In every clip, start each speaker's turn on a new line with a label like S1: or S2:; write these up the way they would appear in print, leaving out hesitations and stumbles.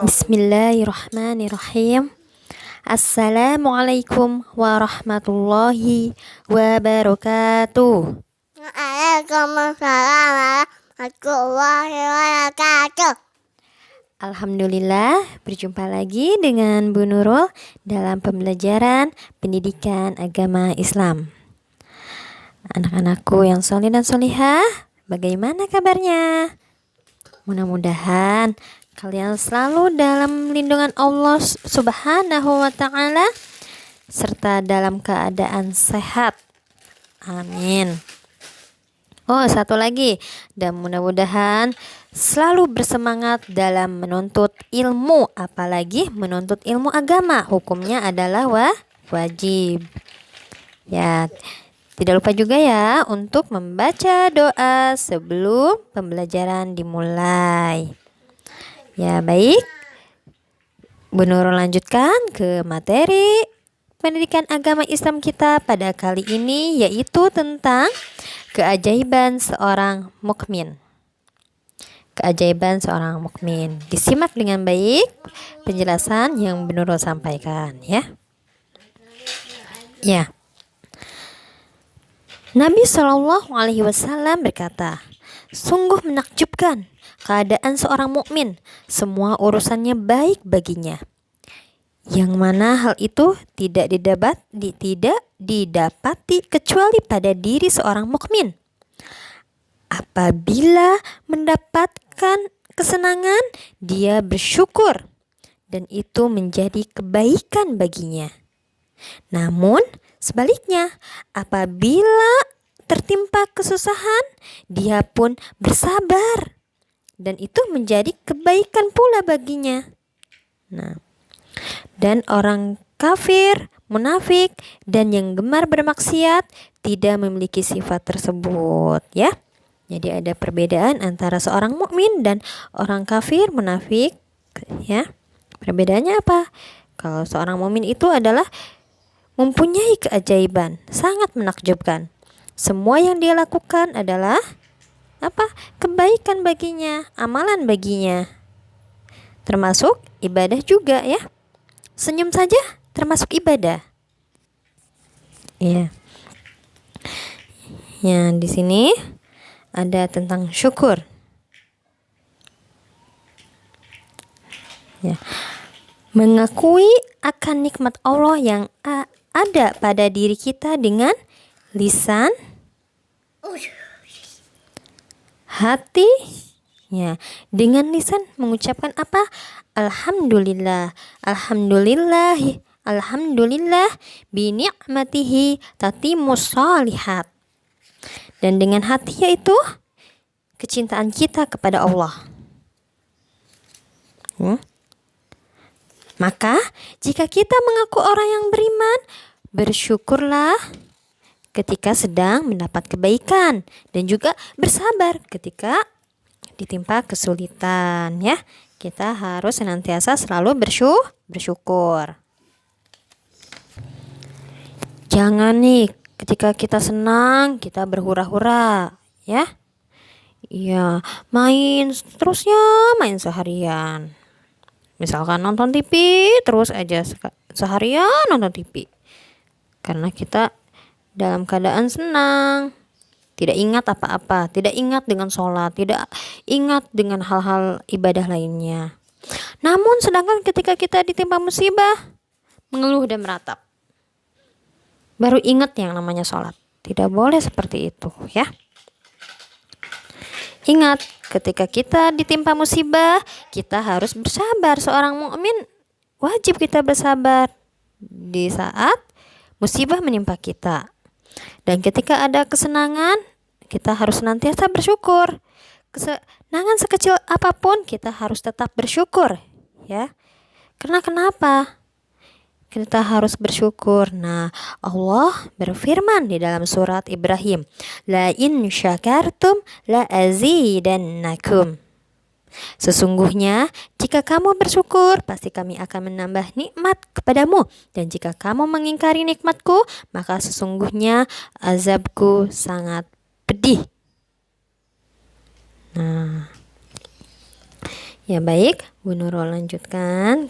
S1: Bismillahirrahmanirrahim. Assalamualaikum warahmatullahi wabarakatuh.
S2: Waalaikumsalam warahmatullahi wabarakatuh.
S1: Alhamdulillah, berjumpa lagi dengan Bu Nurul dalam pembelajaran pendidikan agama Islam. Anak-anakku yang soleh dan solihah, bagaimana kabarnya? Mudah-mudahan kalian selalu dalam lindungan Allah Subhanahu wa Ta'ala serta dalam keadaan sehat. Amin. Oh, satu lagi, dan mudah-mudahan selalu bersemangat dalam menuntut ilmu, apalagi menuntut ilmu agama. Hukumnya adalah wajib. Ya, tidak lupa juga ya untuk membaca doa sebelum pembelajaran dimulai. Ya, baik. Bu Nurul lanjutkan ke materi pendidikan agama Islam kita pada kali ini, yaitu tentang keajaiban seorang mukmin. Keajaiban seorang mukmin. Disimak dengan baik penjelasan yang Bu Nurul sampaikan ya. Ya. Nabi Shallallahu Alaihi Wasallam berkata, sungguh menakjubkan keadaan seorang mukmin, semua urusannya baik baginya. Yang mana hal itu tidak didapati kecuali pada diri seorang mukmin. Apabila mendapatkan kesenangan, dia bersyukur dan itu menjadi kebaikan baginya. Namun sebaliknya, apabila tertimpa kesusahan, dia pun bersabar dan itu menjadi kebaikan pula baginya. Nah, dan orang kafir, munafik, dan yang gemar bermaksiat tidak memiliki sifat tersebut ya. Jadi ada perbedaan antara seorang mukmin dan orang kafir, munafik ya. Perbedaannya apa? Kalau seorang mukmin itu adalah mempunyai keajaiban, sangat menakjubkan. Semua yang dia lakukan adalah apa? Kebaikan baginya, amalan baginya. Termasuk ibadah juga ya. Senyum saja termasuk ibadah. Iya. Ya, di sini ada tentang syukur. Ya. Mengakui akan nikmat Allah yang ada pada diri kita dengan lisan, hati, ya, dengan lisan mengucapkan apa? Alhamdulillah, alhamdulillah, alhamdulillah, bi ni'matihi tatimmus shalihat. Dan dengan hati yaitu kecintaan kita kepada Allah. Maka jika kita mengaku orang yang beriman, bersyukurlah ketika sedang mendapat kebaikan dan juga bersabar ketika ditimpa kesulitan ya. Kita harus senantiasa selalu bersyukur. Jangan nih ketika kita senang kita berhura-hura ya. Iya, main seharian. Misalkan nonton TV terus aja seharian nonton TV. Karena kita dalam keadaan senang, tidak ingat apa-apa, tidak ingat dengan sholat, tidak ingat dengan hal-hal ibadah lainnya. Namun sedangkan ketika kita ditimpa musibah, mengeluh dan meratap, baru ingat yang namanya sholat. Tidak boleh seperti itu ya. Ingat, ketika kita ditimpa musibah, kita harus bersabar. Seorang mukmin wajib kita bersabar di saat musibah menimpa kita. Dan ketika ada kesenangan, kita harus senantiasa bersyukur. Kesenangan sekecil apapun kita harus tetap bersyukur ya. Karena kenapa? Kita harus bersyukur. Nah, Allah berfirman di dalam surat Ibrahim, la in syakartum la azidannakum. Sesungguhnya jika kamu bersyukur, pasti kami akan menambah nikmat kepadamu. Dan jika kamu mengingkari nikmatku, maka sesungguhnya azabku sangat pedih. Nah, Ya baik, Bu Nurul lanjutkan.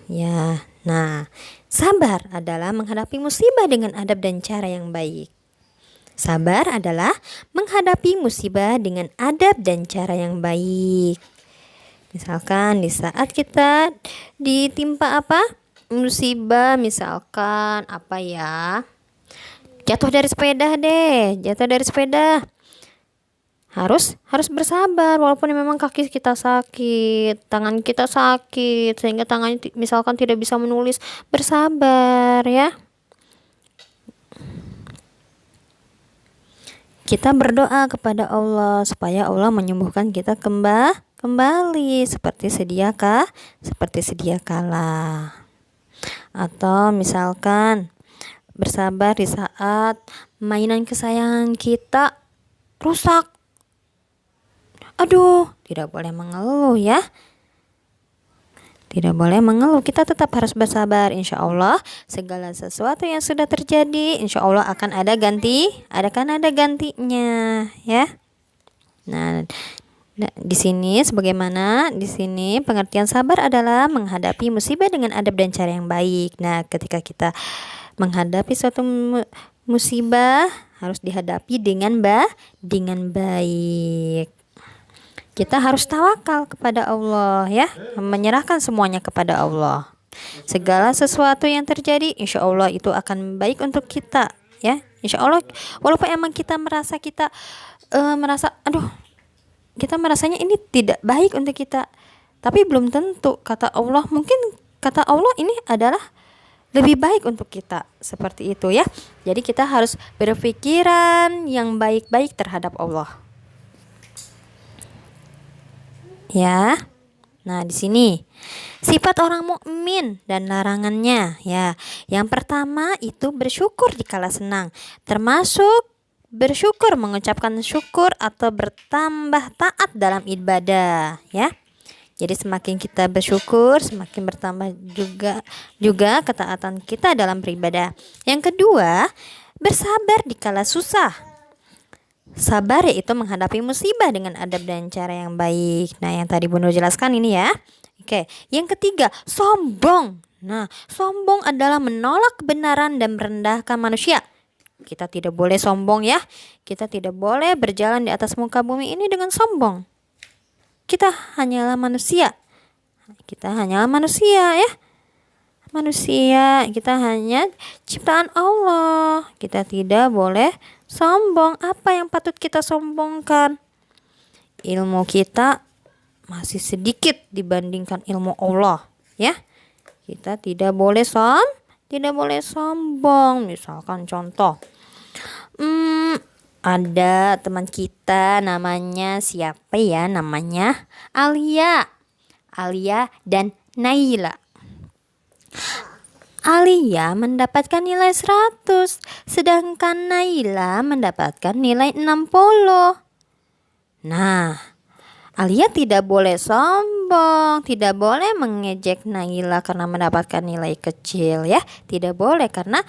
S1: Ya, nah, sabar adalah menghadapi musibah dengan adab dan cara yang baik. Sabar adalah menghadapi musibah dengan adab dan cara yang baik. Misalkan di saat kita ditimpa apa? Musibah, misalkan apa ya? Jatuh dari sepeda deh, jatuh dari sepeda. Harus bersabar walaupun memang kaki kita sakit, tangan kita sakit sehingga tangannya misalkan tidak bisa menulis, bersabar ya. Kita berdoa kepada Allah supaya Allah menyembuhkan kita kembali seperti sedia kala. Atau misalkan bersabar di saat mainan kesayangan kita rusak. Aduh, tidak boleh mengeluh ya. Tidak boleh mengeluh, kita tetap harus bersabar. Insya Allah segala sesuatu yang sudah terjadi, insya Allah akan ada gantinya ya. Nah, di sini pengertian sabar adalah menghadapi musibah dengan adab dan cara yang baik. Nah, ketika kita menghadapi suatu musibah harus dihadapi dengan baik. Kita harus tawakal kepada Allah ya, menyerahkan semuanya kepada Allah. Segala sesuatu yang terjadi insya Allah itu akan baik untuk kita ya. Insya Allah walaupun emang kita merasa kita merasanya ini tidak baik untuk kita, tapi belum tentu kata Allah ini adalah lebih baik untuk kita, seperti itu ya. Jadi kita harus berpikiran yang baik-baik terhadap Allah. Ya. Nah, di sini sifat orang mukmin dan larangannya ya. Yang pertama itu bersyukur dikala senang, termasuk bersyukur, mengucapkan syukur atau bertambah taat dalam ibadah ya. Jadi semakin kita bersyukur, semakin bertambah juga ketaatan kita dalam beribadah. Yang kedua, bersabar dikala susah. Sabar yaitu menghadapi musibah dengan adab dan cara yang baik. Nah, yang tadi Bu Nur jelaskan ini ya. Oke, yang ketiga, sombong. Nah, sombong adalah menolak kebenaran dan merendahkan manusia. Kita tidak boleh sombong ya. Kita tidak boleh berjalan di atas muka bumi ini dengan sombong. Kita hanyalah manusia. Kita hanyalah manusia ya. Manusia, kita hanya ciptaan Allah. Kita tidak boleh sombong. Apa yang patut kita sombongkan? Ilmu kita masih sedikit dibandingkan ilmu Allah, ya. Kita tidak boleh sombong. Misalkan contoh, ada teman kita namanya siapa ya? Namanya Alia dan Naila. Alia mendapatkan nilai 100, sedangkan Naila mendapatkan nilai 60. Nah, Alia tidak boleh sombong, tidak boleh mengejek Naila karena mendapatkan nilai kecil ya. Tidak boleh karena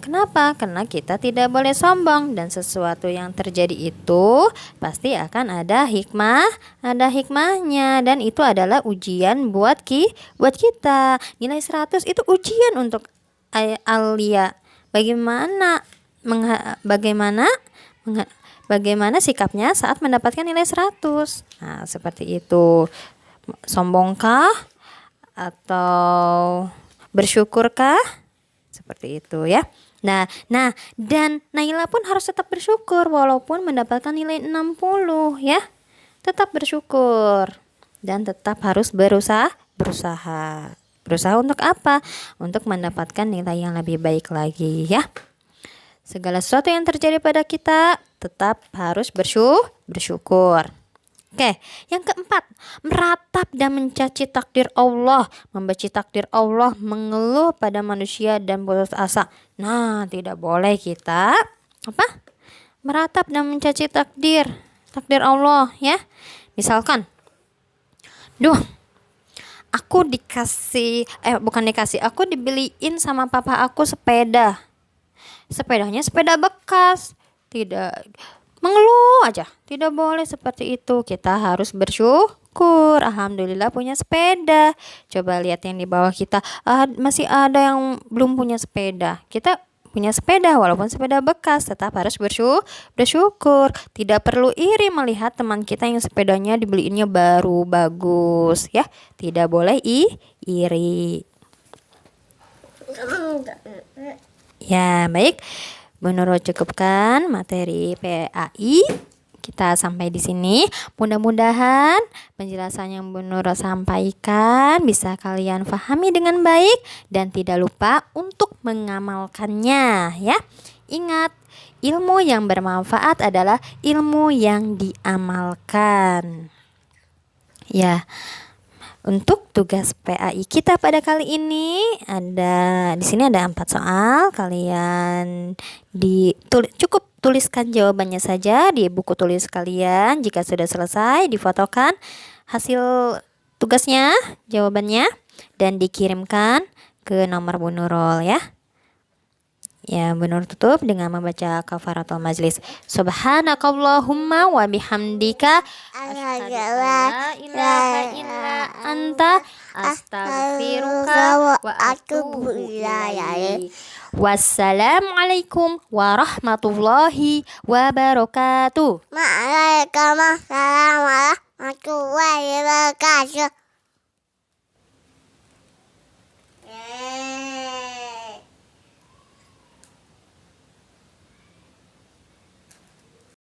S1: kenapa? Karena kita tidak boleh sombong, dan sesuatu yang terjadi itu pasti akan ada hikmahnya, dan itu adalah ujian buat kita. Nilai 100 itu ujian untuk Alia. Bagaimana sikapnya saat mendapatkan nilai 100. Nah, seperti itu. Sombongkah atau bersyukurkah? Seperti itu ya. Nah, dan Naila pun harus tetap bersyukur walaupun mendapatkan nilai 60 ya. Tetap bersyukur dan tetap harus berusaha. Berusaha untuk apa? Untuk mendapatkan nilai yang lebih baik lagi ya. Segala sesuatu yang terjadi pada kita tetap harus bersyukur. Oke, yang keempat, meratap dan mencaci takdir Allah, membenci takdir Allah, mengeluh pada manusia dan putus asa. Nah, tidak boleh kita meratap dan mencaci takdir Allah ya. Misalkan, aku aku dibeliin sama papa aku sepeda. Sepedanya sepeda bekas. Tidak, mengeluh aja. Tidak boleh seperti itu. Kita harus bersyukur. bersyukur. Alhamdulillah punya sepeda. Coba lihat yang di bawah kita, masih ada yang belum punya sepeda. Kita punya sepeda walaupun sepeda bekas, tetap harus bersyukur. Tidak perlu iri melihat teman kita yang sepedanya dibeliinnya baru bagus ya. Tidak boleh iri. Ya, baik. Bu Nurul cukupkan materi PAI. Kita sampai di sini. Mudah-mudahan penjelasan yang Bu Nurul sampaikan bisa kalian pahami dengan baik dan tidak lupa untuk mengamalkannya ya. Ingat, ilmu yang bermanfaat adalah ilmu yang diamalkan. Ya. Untuk tugas PAI kita pada kali ini di sini ada 4 soal. Kalian cukup tuliskan jawabannya saja di buku tulis kalian. Jika sudah selesai, difotokan hasil tugasnya, jawabannya, dan dikirimkan ke nomor Bu Nurul ya. Ya, Bu Nurul tutup dengan membaca kafaratul majlis. Subhanakallahumma wa bihamdika asyhadu an la ilaha illa anta astaghfiruka wa atubu ilaik. Wassalamualaikum warahmatullahi wabarakatuh.
S2: Waalaikumsalam warahmatullahi wabarakatuh.